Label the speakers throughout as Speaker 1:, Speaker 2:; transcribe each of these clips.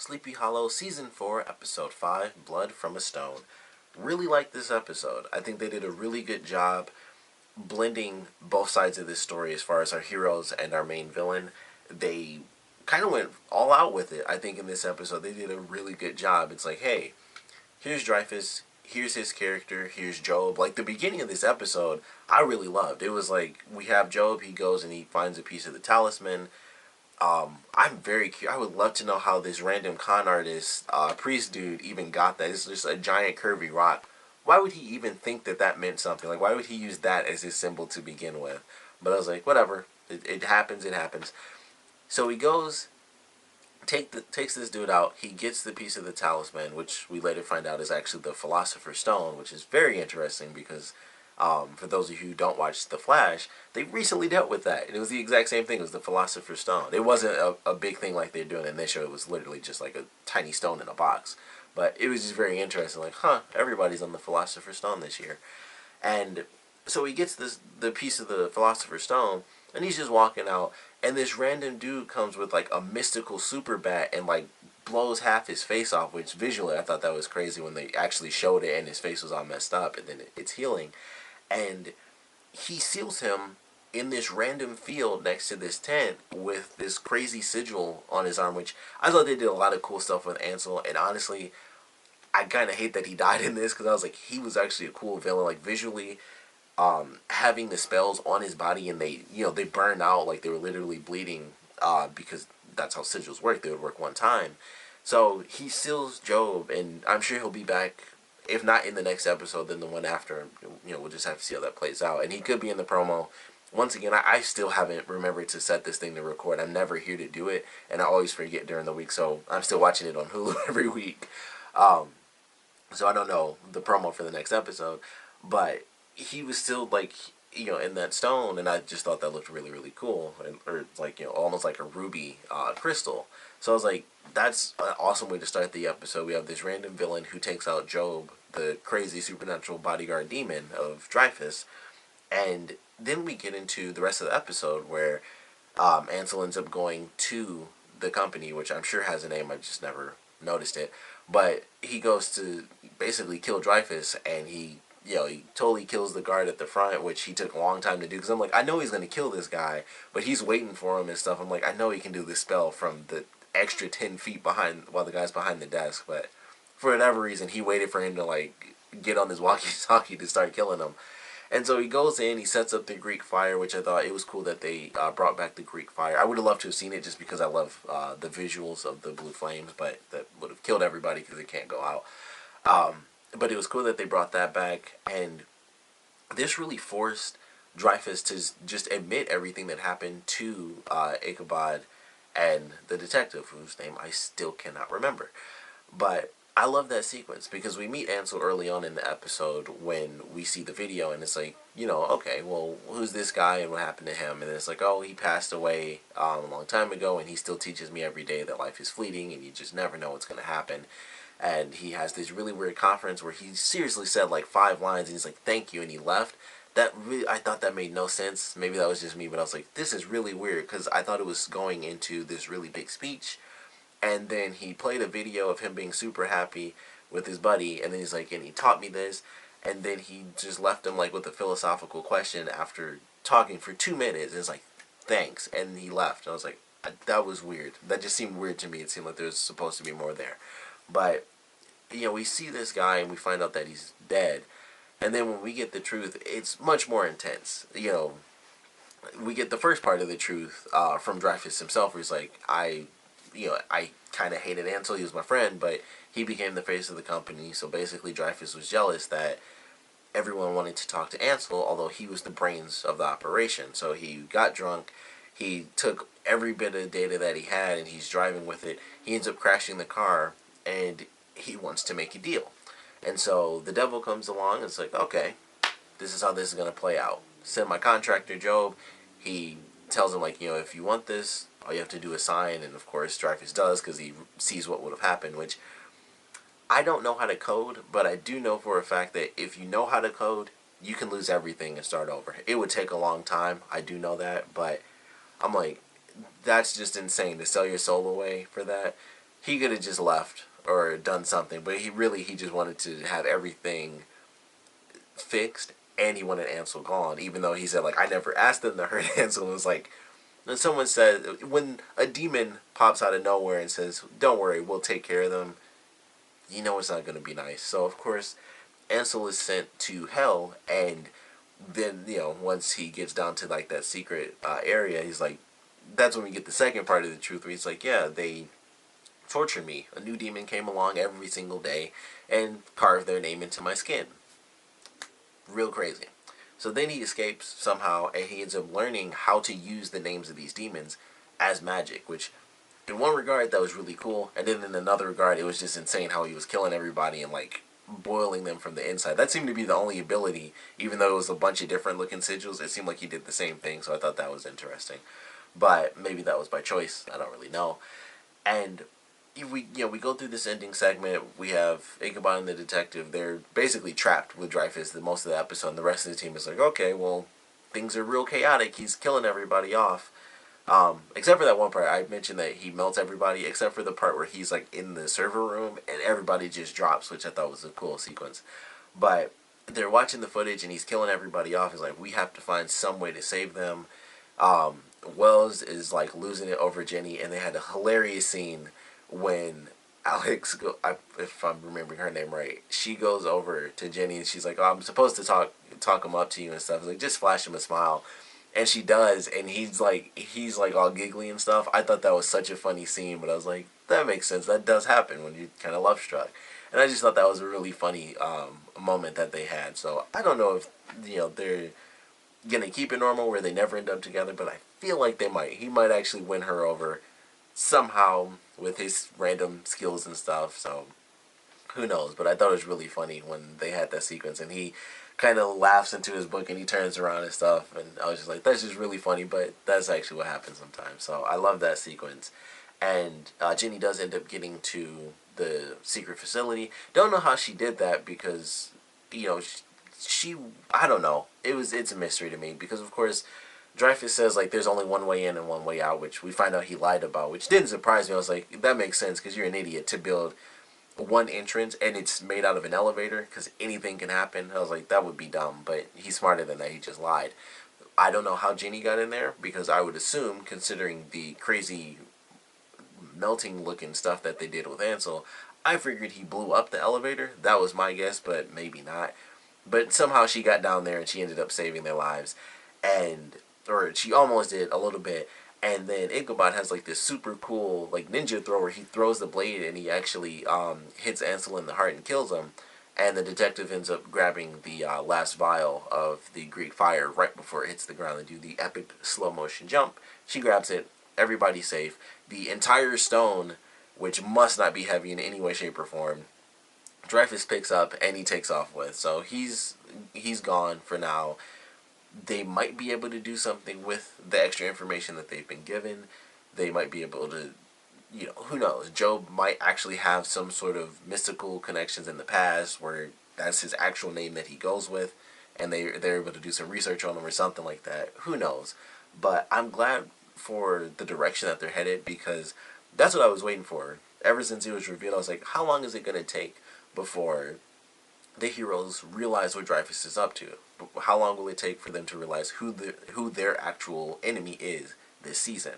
Speaker 1: Sleepy Hollow Season 4, Episode 5, Blood from a Stone. Really like this episode. I think they did a really good job blending both sides of this story as far as our heroes and our main villain. They kind of went all out with it. I think in this episode they did a really good job. It's like, hey, here's Dreyfuss, here's his character, here's Job. Like the beginning of this episode, I really loved. It was like we have Job, he goes and he finds a piece of the talisman. I'm very curious. I would love to know how this random con artist, priest dude, even got that. It's just a giant curvy rock. Why would he even think that that meant something? Like, why would he use that as his symbol to begin with? But I was like, whatever. It happens. It happens. So he goes, takes this dude out. He gets the piece of the talisman, which we later find out is actually the Philosopher's Stone, which is very interesting because for those of you who don't watch The Flash, they recently dealt with that. And it was the exact same thing. It was the Philosopher's Stone. It wasn't a big thing like they're doing in this show. It was literally just like a tiny stone in a box. But it was just very interesting. Like, everybody's on the Philosopher's Stone this year. And so he gets the piece of the Philosopher's Stone, and he's just walking out. And this random dude comes with like a mystical super bat and like blows half his face off, which visually I thought that was crazy when they actually showed it and his face was all messed up and then it's healing. And he seals him in this random field next to this tent with this crazy sigil on his arm, which I thought they did a lot of cool stuff with Ansel. And honestly, I kind of hate that he died in this because I was like, he was actually a cool villain. Like visually, having the spells on his body and they burned out, like they were literally bleeding because that's how sigils work. They would work one time. So he seals Job, and I'm sure he'll be back. If not in the next episode, then the one after. We'll just have to see how that plays out. And he could be in the promo. Once again, I still haven't remembered to set this thing to record. I'm never here to do it, and I always forget during the week. So I'm still watching it on Hulu every week. So I don't know the promo for the next episode. But he was still like, in that stone, and I just thought that looked really, really cool. Or like, almost like a ruby crystal. So I was like, that's an awesome way to start the episode. We have this random villain who takes out Job, the crazy supernatural bodyguard demon of Dreyfuss. And then we get into the rest of the episode where Ansel ends up going to the company, which I'm sure has a name, I just never noticed it. But he goes to basically kill Dreyfuss, and he totally kills the guard at the front, which he took a long time to do. Because I'm like, I know he's going to kill this guy, but he's waiting for him and stuff. I'm like, I know he can do this spell from the extra 10 feet behind while the guy's behind the desk. But for whatever reason, he waited for him to, like, get on his walkie-talkie to start killing him. And so he goes in, he sets up the Greek fire, which I thought it was cool that they brought back the Greek fire. I would have loved to have seen it just because I love the visuals of the blue flames, but that would have killed everybody because it can't go out. But it was cool that they brought that back, and this really forced Dreyfuss to just admit everything that happened to Ichabod and the detective, whose name I still cannot remember. But I love that sequence because we meet Ansel early on in the episode when we see the video, and it's like, okay, well, who's this guy and what happened to him? And it's like, oh, he passed away a long time ago, and he still teaches me every day that life is fleeting and you just never know what's going to happen. And he has this really weird conference where he seriously said like 5 lines, and he's like, thank you, and he left. That really, I thought that made no sense. Maybe that was just me, but I was like, this is really weird, because I thought it was going into this really big speech, and then he played a video of him being super happy with his buddy, and then he's like, and he taught me this, and then he just left him like with a philosophical question after talking for 2 minutes, and it's like, thanks, and he left. And I was like, that was weird. That just seemed weird to me. It seemed like there was supposed to be more there. But we see this guy and we find out that he's dead. And then when we get the truth, it's much more intense. We get the first part of the truth from Dreyfuss himself, where he's like, I kind of hated Ansel. He was my friend, but he became the face of the company. So basically Dreyfuss was jealous that everyone wanted to talk to Ansel, although he was the brains of the operation. So he got drunk. He took every bit of data that he had, and he's driving with it. He ends up crashing the car, and he wants to make a deal. And so the devil comes along and it's like, okay, this is how this is going to play out. Send my contractor Job. He tells him, like, if you want this, all you have to do is sign. And of course Dreyfuss does, because he sees what would have happened, which I don't know how to code, but I do know for a fact that if you know how to code, you can lose everything and start over. It would take a long time, I do know that, but I'm like, that's just insane to sell your soul away for that. he could have just left or done something, but he just wanted to have everything fixed, and he wanted Ansel gone, even though he said, like, I never asked them to hurt Ansel. It was like, when someone said, when a demon pops out of nowhere and says, don't worry, we'll take care of them, you know it's not going to be nice. So, of course, Ansel is sent to hell, and then, you know, once he gets down to, like, that secret area, he's like, that's when we get the second part of the truth, where he's like, yeah, they tortured me. A new demon came along every single day and carved their name into my skin. Real crazy. So then he escapes somehow, and he ends up learning how to use the names of these demons as magic, which in one regard that was really cool, and then in another regard it was just insane how he was killing everybody and, like, boiling them from the inside. That seemed to be the only ability, even though it was a bunch of different looking sigils. It seemed like he did the same thing, so I thought that was interesting. But maybe that was by choice. I don't really know. And we go through this ending segment. We have Ichabod and the detective. They're basically trapped with Dreyfuss the most of the episode, and the rest of the team is like, okay, well, things are real chaotic. He's killing everybody off. Except for that one part. I mentioned that he melts everybody, except for the part where he's, like, in the server room and everybody just drops, which I thought was a cool sequence. But they're watching the footage and he's killing everybody off. He's like, we have to find some way to save them. Wells is, like, losing it over Jenny, and they had a hilarious scene when Alex, if I'm remembering her name right, she goes over to Jenny and she's like, oh, I'm supposed to talk him up to you and stuff. Like, just flash him a smile. And she does, and he's like all giggly and stuff. I thought that was such a funny scene, but I was like, that makes sense. That does happen when you're kind of love struck. And I just thought that was a really funny moment that they had. So I don't know if, you know, they're gonna keep it normal where they never end up together, but I feel like they might. He might actually win her over somehow with his random skills and stuff. So who knows? But I thought it was really funny when they had that sequence, and he kind of laughs into his book and he turns around and stuff, and I was just like, that's just really funny, but that's actually what happens sometimes. So I love that sequence. And Jenny does end up getting to the secret facility. Don't know how she did that, because, you know, she I don't know. It's a mystery to me, because of course Dreyfuss says, like, there's only one way in and one way out, which we find out he lied about, which didn't surprise me. I was like, that makes sense, because you're an idiot to build one entrance and it's made out of an elevator, because anything can happen. I was like, that would be dumb, but he's smarter than that. He just lied. I don't know how Jenny got in there, because I would assume, considering the crazy melting looking stuff that they did with Ansel, I figured he blew up the elevator. That was my guess, but maybe not. But somehow she got down there and she ended up saving their lives, or she almost did a little bit. And then Ichabod has, like, this super cool, like, ninja throw where he throws the blade and he actually hits Ansel in the heart and kills him. And the detective ends up grabbing the last vial of the Greek fire right before it hits the ground and do the epic slow motion jump. She grabs it. Everybody's safe. The entire stone, which must not be heavy in any way, shape, or form, Dreyfuss picks up and he takes off with. So he's gone for now. They might be able to do something with the extra information that they've been given. They might be able to, you know, who knows? Job might actually have some sort of mystical connections in the past where that's his actual name that he goes with, and they're able to do some research on him or something like that. Who knows? But I'm glad for the direction that they're headed, because that's what I was waiting for. Ever since it was revealed, I was like, how long is it going to take before the heroes realize what Dreyfuss is up to? How long will it take for them to realize who their actual enemy is this season?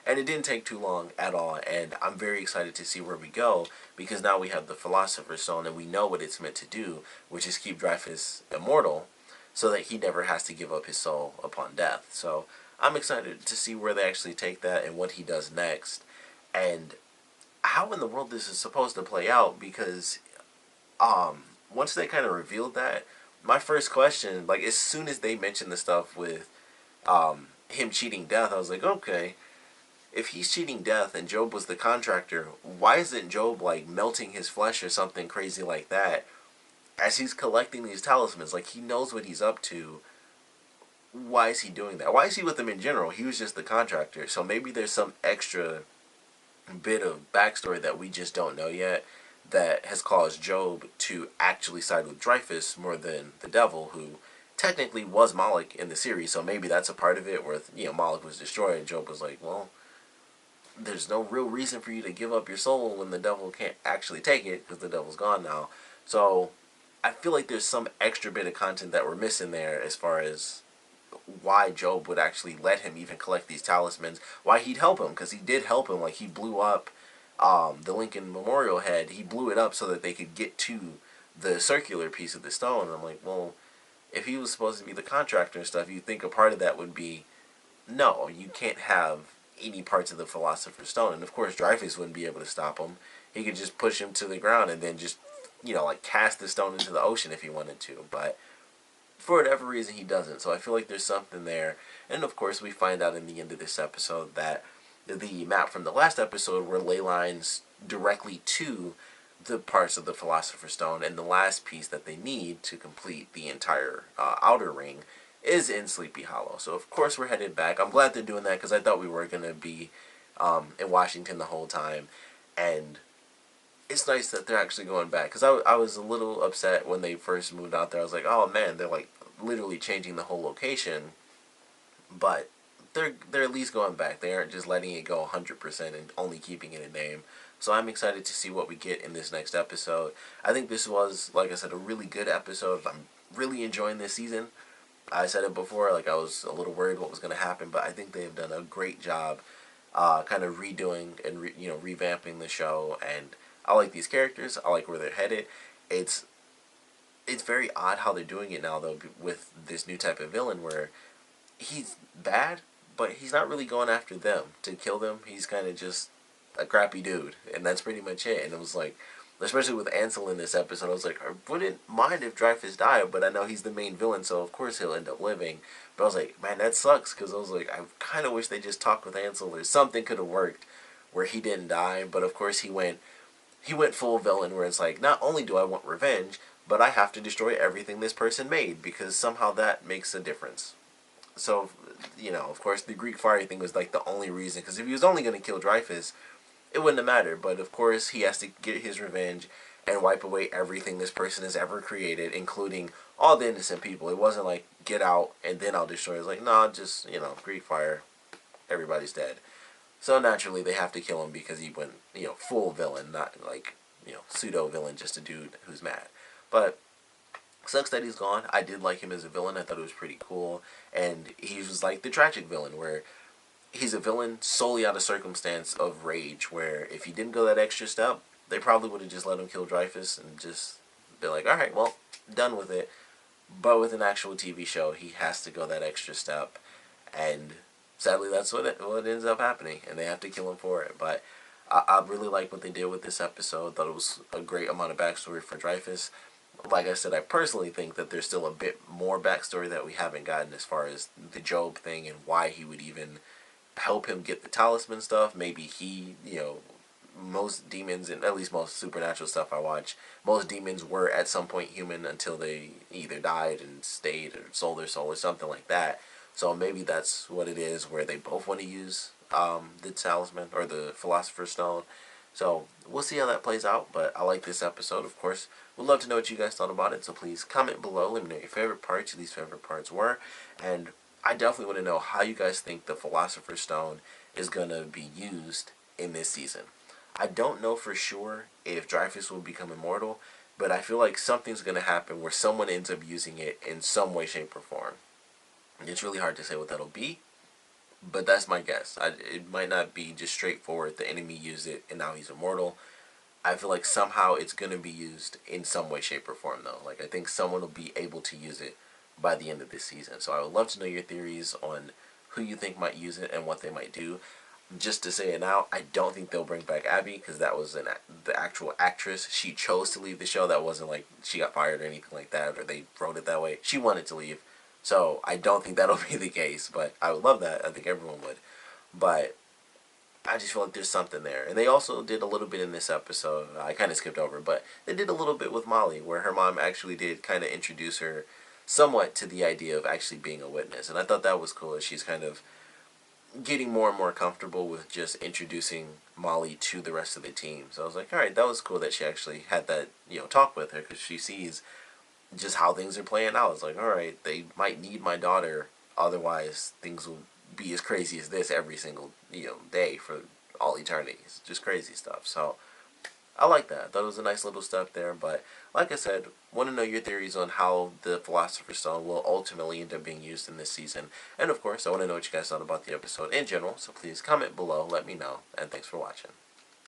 Speaker 1: And it didn't take too long at all, and I'm very excited to see where we go, because now we have the Philosopher's Stone and we know what it's meant to do, which is keep Dreyfuss immortal so that he never has to give up his soul upon death. So I'm excited to see where they actually take that and what he does next, and how in the world this is supposed to play out, because once they kind of revealed that, my first question, like, as soon as they mentioned the stuff with him cheating death, I was like, okay, if he's cheating death and Job was the contractor, why isn't Job, like, melting his flesh or something crazy like that as he's collecting these talismans? Like, he knows what he's up to. Why is he doing that? Why is he with them in general? He was just the contractor. So maybe there's some extra bit of backstory that we just don't know yet that has caused Job to actually side with Dreyfuss more than the devil, who technically was Moloch in the series. So maybe that's a part of it where, you know, Moloch was destroyed and Job was like, well, there's no real reason for you to give up your soul when the devil can't actually take it because the devil's gone now. So I feel like there's some extra bit of content that we're missing there as far as why Job would actually let him even collect these talismans, why he'd help him, because he did help him. Like, he blew up the Lincoln Memorial head. He blew it up so that they could get to the circular piece of the stone. And I'm like, well, if he was supposed to be the contractor and stuff, you'd think a part of that would be, no, you can't have any parts of the Philosopher's Stone. And of course, Dreyfuss wouldn't be able to stop him. He could just push him to the ground and then just, like cast the stone into the ocean if he wanted to. But for whatever reason, he doesn't. So I feel like there's something there. And of course, we find out in the end of this episode that the map from the last episode were ley lines directly to the parts of the Philosopher's Stone, and the last piece that they need to complete the entire outer ring is in Sleepy Hollow. So of course we're headed back. I'm glad they're doing that because I thought we were going to be in Washington the whole time, and it's nice that they're actually going back, because I was a little upset when they first moved out there. I was like, oh man, they're like literally changing the whole location, but they're at least going back. They aren't just letting it go 100% and only keeping it a name. So I'm excited to see what we get in this next episode. I think this was, like I said, a really good episode. I'm really enjoying this season. I said it before, like I was a little worried what was going to happen, but I think they have done a great job kind of redoing and revamping the show. And I like these characters. I like where they're headed. It's very odd how they're doing it now, though, with this new type of villain where he's bad, but he's not really going after them to kill them. He's kind of just a crappy dude, and that's pretty much it. And it was like, especially with Ansel in this episode, I was like, I wouldn't mind if Dreyfuss died, but I know he's the main villain, so of course he'll end up living. But I was like, man, that sucks, because I was like, I kind of wish they just talked with Ansel, or something could have worked where he didn't die. But of course he went full villain, where it's like, not only do I want revenge, but I have to destroy everything this person made, because somehow that makes a difference. So, of course, the Greek fire thing was like the only reason, because if he was only going to kill Dreyfuss, it wouldn't have mattered. But of course, he has to get his revenge and wipe away everything this person has ever created, including all the innocent people. It wasn't like, get out and then I'll destroy it. It's like, no, just, Greek fire, everybody's dead. So naturally, they have to kill him because he went, full villain, not like, pseudo villain, just a dude who's mad. But sucks that he's gone. I did like him as a villain. I thought it was pretty cool. And he was like the tragic villain, where he's a villain solely out of circumstance of rage, where if he didn't go that extra step, they probably would have just let him kill Dreyfuss and just be like, alright, well, done with it. But with an actual TV show, he has to go that extra step. And sadly, that's what ends up happening. And they have to kill him for it. But I really like what they did with this episode. Thought it was a great amount of backstory for Dreyfuss. Like I said, I personally think that there's still a bit more backstory that we haven't gotten, as far as the Job thing and why he would even help him get the talisman stuff. Maybe he, most demons, and at least most supernatural stuff I watch, most demons were at some point human until they either died and stayed or sold their soul or something like that. So maybe that's what it is, where they both want to use the talisman or the Philosopher's Stone. So we'll see how that plays out, but I like this episode, of course. Would love to know what you guys thought about it, so please comment below. Let me know your favorite parts, your least favorite parts were, and I definitely want to know how you guys think the Philosopher's Stone is going to be used in this season. I don't know for sure if Dreyfuss will become immortal, but I feel like something's going to happen where someone ends up using it in some way, shape, or form. It's really hard to say what that'll be, but that's my guess. It might not be just straightforward, the enemy used it and now he's immortal. I feel like somehow it's going to be used in some way, shape, or form, though. Like, I think someone will be able to use it by the end of this season. So I would love to know your theories on who you think might use it and what they might do. Just to say it now, I don't think they'll bring back Abby, because that was the actual actress. She chose to leave the show. That wasn't like she got fired or anything like that, or they wrote it that way. She wanted to leave. So I don't think that'll be the case, but I would love that. I think everyone would. But I just feel like there's something there. And they also did a little bit in this episode. I kind of skipped over, but they did a little bit with Molly, where her mom actually did kind of introduce her somewhat to the idea of actually being a witness. And I thought that was cool, as she's kind of getting more and more comfortable with just introducing Molly to the rest of the team. So I was like, alright, that was cool that she actually had that, talk with her, because she sees just how things are playing out. It's like, alright, they might need my daughter, otherwise things will be as crazy as this every single, day for all eternities. Just crazy stuff. So I like that. I thought it was a nice little step there. But like I said, want to know your theories on how the Philosopher's Stone will ultimately end up being used in this season. And of course, I want to know what you guys thought about the episode in general. So please comment below, let me know, and thanks for watching.